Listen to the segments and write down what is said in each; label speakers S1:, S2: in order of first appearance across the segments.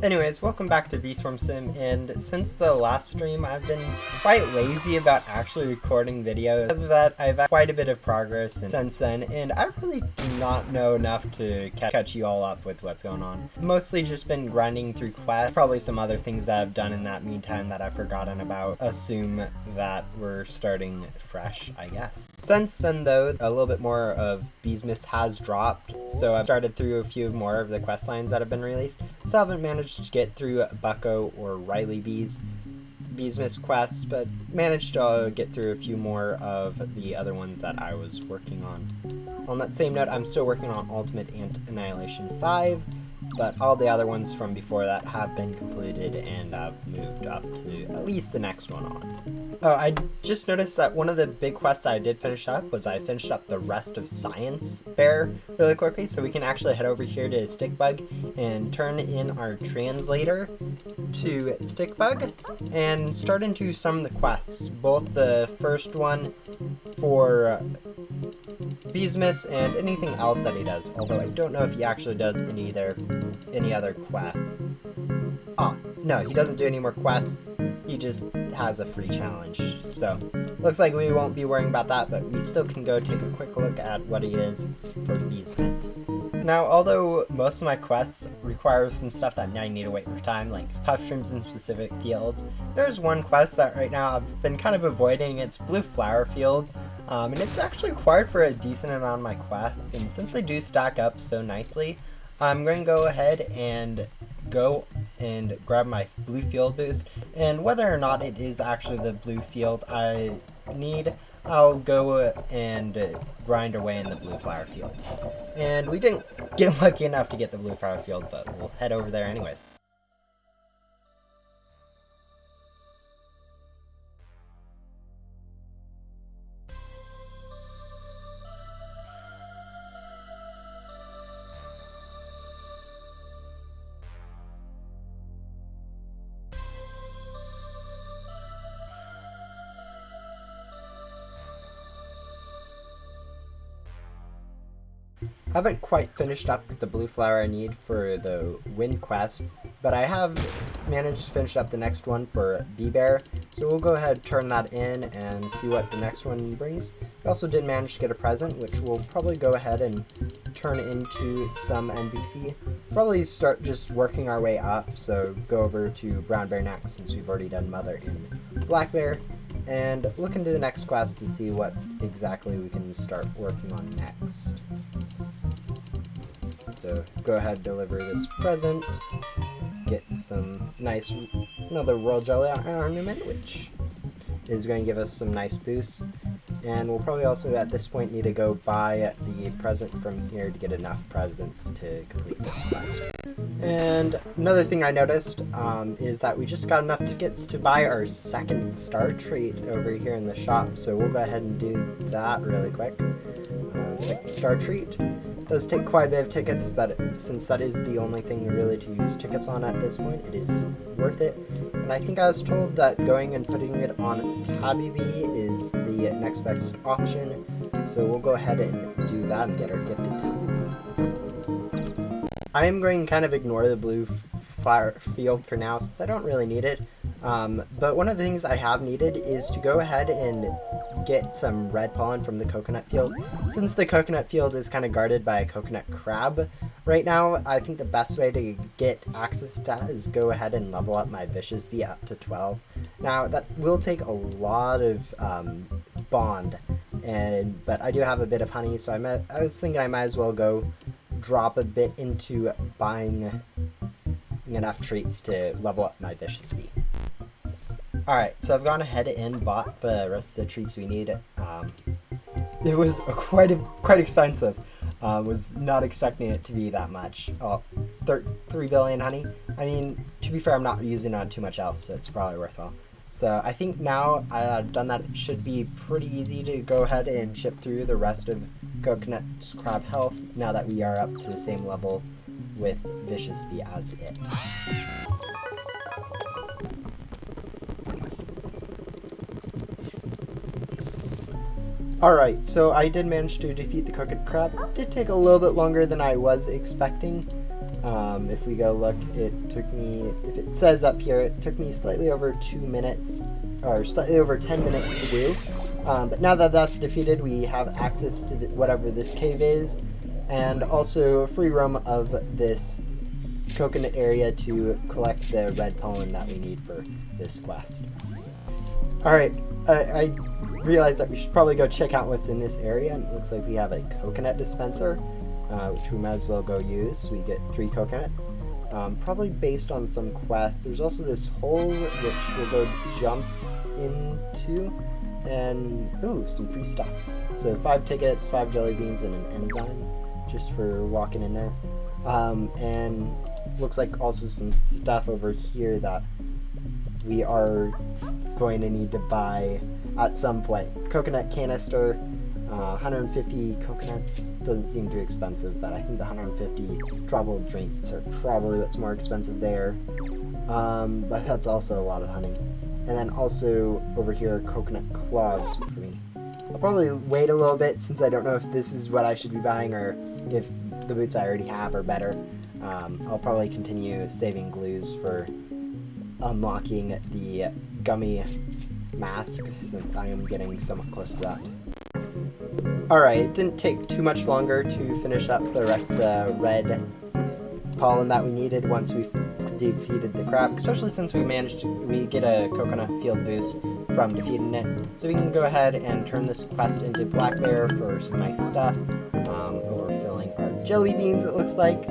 S1: Anyways, welcome back to Beesmas Sim, and since the last stream, I've been quite lazy about actually recording videos. Because of that, I've had quite a bit of progress since then, and I really do not know enough to catch you all up with what's going on. Mostly just been grinding through quests, probably some other things that I've done in that meantime that I've forgotten about. Assume that we're starting fresh, I guess. Since then though, a little bit more of Beesmas has dropped, so I've started through a few more of the quest lines that have been released. So I haven't managed to get through Bucko or Riley Beesmas quests, but managed to get through a few more of the other ones that I was working on. On that same note, I'm still working on Ultimate Annihilation 5, but all the other ones from before that have been completed, and I've moved up to at least the next one on. Oh, I just noticed that one of the big quests that I did finish up was I finished up the rest of Science Bear really quickly, so we can actually head over here to Stickbug and turn in our translator to Stickbug and start into some of the quests. Both the first one for Beesmas and anything else that he does, although I don't know if he actually does any other quests. Oh, no, he doesn't do any more quests. He just has a free challenge. So, looks like we won't be worrying about that, but we still can go take a quick look at what he is for Beesmas. Now, although most of my quests require some stuff that I need to wait for time, like puff streams in specific fields, there's one quest that right now I've been kind of avoiding. It's Blue Flower Field. And it's actually required for a decent amount of my quests, and since they do stack up so nicely, I'm going to go ahead and go and grab my blue field boost, and whether or not it is actually the blue field I need, I'll go and grind away in the blue flower field. And we didn't get lucky enough to get the blue flower field, but we'll head over there anyways. I haven't quite finished up the blue flower I need for the wind quest, but I have managed to finish up the next one for Bee Bear, so we'll go ahead and turn that in and see what the next one brings. We also did manage to get a present, which we'll probably go ahead and turn into some NPC. Probably start just working our way up, so go over to Brown Bear next since we've already done Mother and Black Bear, and look into the next quest to see what exactly we can start working on next. So go ahead and deliver this present, get some nice, another Royal Jelly ornament, which is going to give us some nice boosts. And we'll probably also at this point need to go buy the present from here to get enough presents to complete this quest. And another thing I noticed is that we just got enough tickets to buy our second star trait over here in the shop, so we'll go ahead and do that really quick. Second star treat. Does take quite a bit of tickets, but since that is the only thing really to use tickets on at this point, it is worth it. And I think I was told that going and putting it on Tabby Bee is the next best option, so we'll go ahead and do that and get our gifted Tabby Bee. I am going to kind of ignore the blue flower field for now since I don't really need it. But one of the things I have needed is to go ahead and get some red pollen from the coconut field. Since the coconut field is kind of guarded by a coconut crab right now, I think the best way to get access to that is go ahead and level up my Vicious Bee up to 12. Now that will take a lot of bond, but I do have a bit of honey, so I was thinking I might as well go drop a bit into buying enough treats to level up my Vicious Bee. Alright, so I've gone ahead and bought the rest of the treats we need. It was quite expensive. Was not expecting it to be that much. Oh, 3 billion honey. I mean, to be fair, I'm not using it on too much else, so it's probably worthwhile. So I think now I've done that, it should be pretty easy to go ahead and chip through the rest of Coconut's crab health now that we are up to the same level with Vicious Bee as it. Alright, so I did manage to defeat the coconut crab. It did take a little bit longer than I was expecting, If we go look, it took me, if it says up here, it took me slightly over 2 minutes, or slightly over 10 minutes to do. But now that that's defeated, we have access to whatever this cave is, and also free roam of this coconut area to collect the red pollen that we need for this quest. Alright, I realized that we should probably go check out what's in this area, and it looks like we have a coconut dispenser, which we might as well go use. We get 3 coconuts, probably based on some quests. There's also this hole which we'll go jump into, and ooh, some free stuff. So 5 tickets, 5 jelly beans, and an enzyme just for walking in there. And looks like also some stuff over here that we are going to need to buy at some point. Coconut canister, 150 coconuts doesn't seem too expensive, but I think the 150 troubled drinks are probably what's more expensive there. But that's also a lot of honey. And then also over here, coconut clogs for me. I'll probably wait a little bit since I don't know if this is what I should be buying or if the boots I already have are better. I'll probably continue saving glues for unlocking the gummy mask since I am getting somewhat close to that. Alright, it didn't take too much longer to finish up the rest of the red pollen that we needed once we defeated the crab, especially since we get a coconut field boost from defeating it. So we can go ahead and turn this quest into Black Bear for some nice stuff, overfilling our jelly beans it looks like.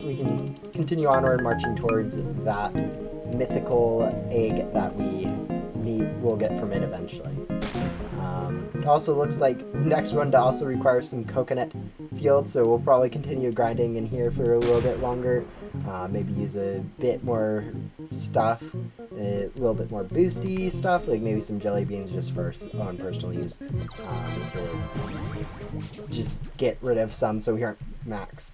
S1: We can continue onward marching towards that mythical egg that we'll get from it eventually. It also looks like the next one to also require some coconut field, so we'll probably continue grinding in here for a little bit longer. Maybe use a bit more stuff, a little bit more boosty stuff, like maybe some jelly beans just for own personal use, to just get rid of some so we aren't maxed.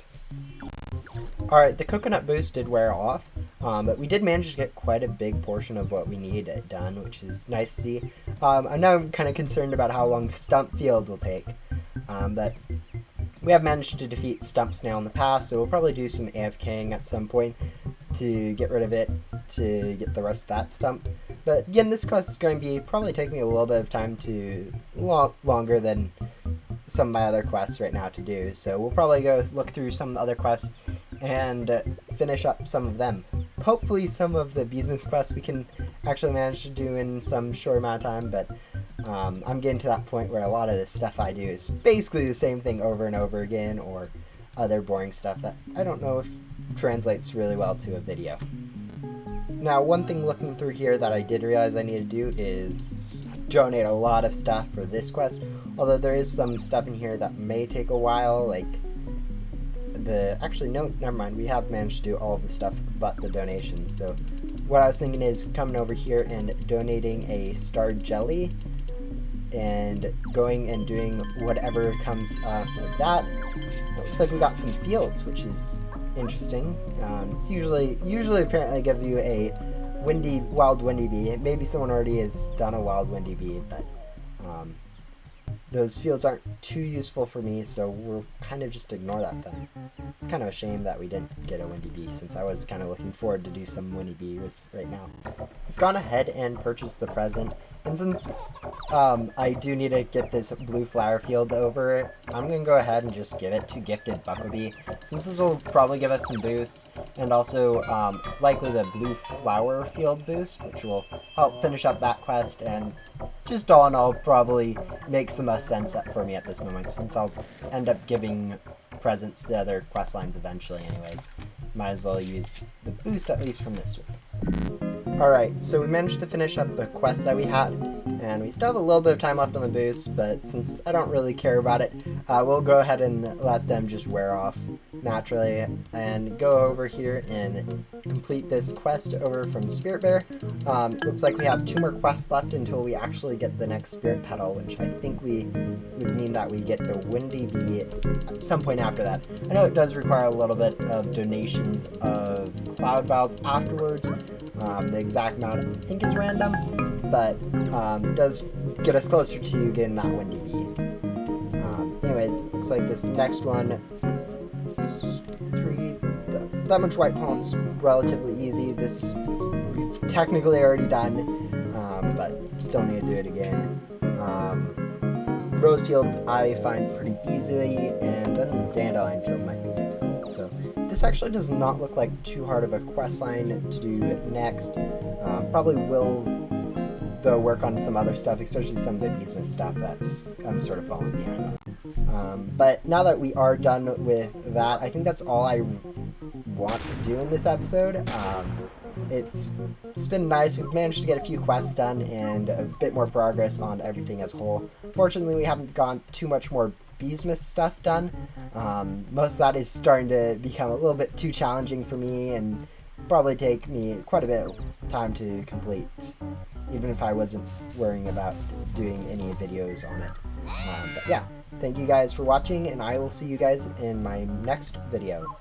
S1: Alright, the coconut boost did wear off, but we did manage to get quite a big portion of what we need done, which is nice to see. I'm now kind of concerned about how long Stump Field will take, but we have managed to defeat Stump Snail in the past, so we'll probably do some AFKing at some point to get rid of it, to get the rest of that stump. But again, this quest is going to be probably taking me a little bit of time to longer than some of my other quests right now to do, so we'll probably go look through some of the other quests and finish up some of them. Hopefully some of the Beesmas quests we can actually manage to do in some short amount of time, but I'm getting to that point where a lot of the stuff I do is basically the same thing over and over again, or other boring stuff that I don't know if translates really well to a video. Now, one thing looking through here that I did realize I need to do is donate a lot of stuff for this quest, although there is some stuff in here that may take a while, like actually no, never mind, we have managed to do all of the stuff but the donations. So what I was thinking is coming over here and donating a starred jelly and going and doing whatever comes of that. It looks like we got some fields, which is interesting. It's usually apparently gives you a wild windy bee. Maybe someone already has done a wild windy bee, but those fields aren't too useful for me, so we'll kind of just ignore that then. It's kind of a shame that we didn't get a windy bee, since I was kind of looking forward to do some windy bees right now. I've gone ahead and purchased the present, and since I do need to get this blue flower field over, I'm going to go ahead and just give it to Gifted Bucklebee, since this will probably give us some boosts, and also likely the blue flower field boost, which will help finish up that quest, and just all in all probably makes the most sense for me at this moment, since I'll end up giving presents to other quest lines eventually anyways. Might as well use the boost at least from this one. Alright, so we managed to finish up the quest that we had, and we still have a little bit of time left on the boost, but since I don't really care about it, we'll go ahead and let them just wear off naturally, and go over here and complete this quest over from Spirit Bear. It looks like we have 2 more quests left until we actually get the next Spirit Petal, which I think would mean that we get the Windy Bee at some point after that. I know it does require a little bit of donations of Cloud Vials afterwards. The exact amount I think is random, but it does get us closer to getting that Windy Bee. Anyways, looks like this next one that much white pollen's relatively easy. This we've technically already done, but still need to do it again. Rose field I find pretty easily, and then dandelion field might be difficult. So this actually does not look like too hard of a quest line to do next. Probably will though work on some other stuff, especially some of the Beesmas stuff that's I'm sort of falling behind on. But now that we are done with that, I think that's all I want to do in this episode. It's been nice. We've managed to get a few quests done and a bit more progress on everything as a whole. Fortunately, we haven't gone too much more Beesmas stuff done. Most of that is starting to become a little bit too challenging for me and probably take me quite a bit of time to complete, even if I wasn't worrying about doing any videos on it. But yeah, thank you guys for watching, and I will see you guys in my next video.